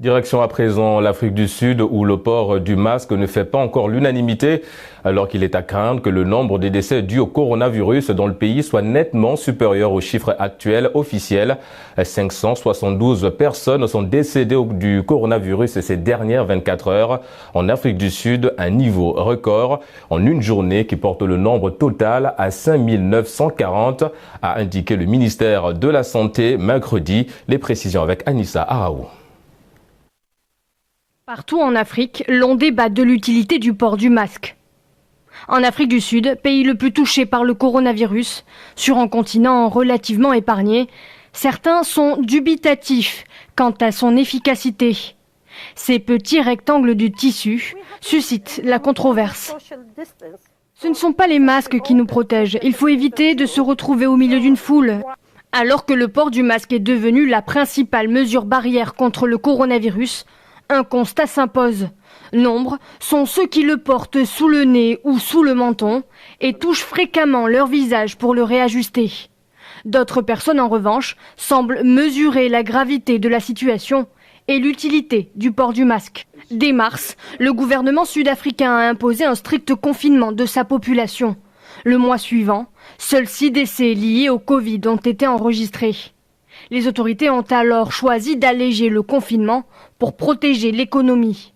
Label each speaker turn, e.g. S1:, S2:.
S1: Direction à présent l'Afrique du Sud où le port du masque ne fait pas encore l'unanimité alors qu'il est à craindre que le nombre de décès dus au coronavirus dans le pays soit nettement supérieur aux chiffres actuels officiels. 572 personnes sont décédées du coronavirus ces dernières 24 heures en Afrique du Sud, un niveau record en une journée qui porte le nombre total à 5940, a indiqué le ministère de la Santé mercredi. Les précisions avec Anissa Araou.
S2: Partout en Afrique, l'on débat de l'utilité du port du masque. En Afrique du Sud, pays le plus touché par le coronavirus, sur un continent relativement épargné, certains sont dubitatifs quant à son efficacité. Ces petits rectangles du tissu suscitent la controverse. Ce ne sont pas les masques qui nous protègent. Il faut éviter de se retrouver au milieu d'une foule. Alors que le port du masque est devenu la principale mesure barrière contre le coronavirus, un constat s'impose. Nombre sont ceux qui le portent sous le nez ou sous le menton et touchent fréquemment leur visage pour le réajuster. D'autres personnes, en revanche, semblent mesurer la gravité de la situation et l'utilité du port du masque. Dès mars, le gouvernement sud-africain a imposé un strict confinement de sa population. Le mois suivant, seuls 6 décès liés au Covid ont été enregistrés. Les autorités ont alors choisi d'alléger le confinement pour protéger l'économie.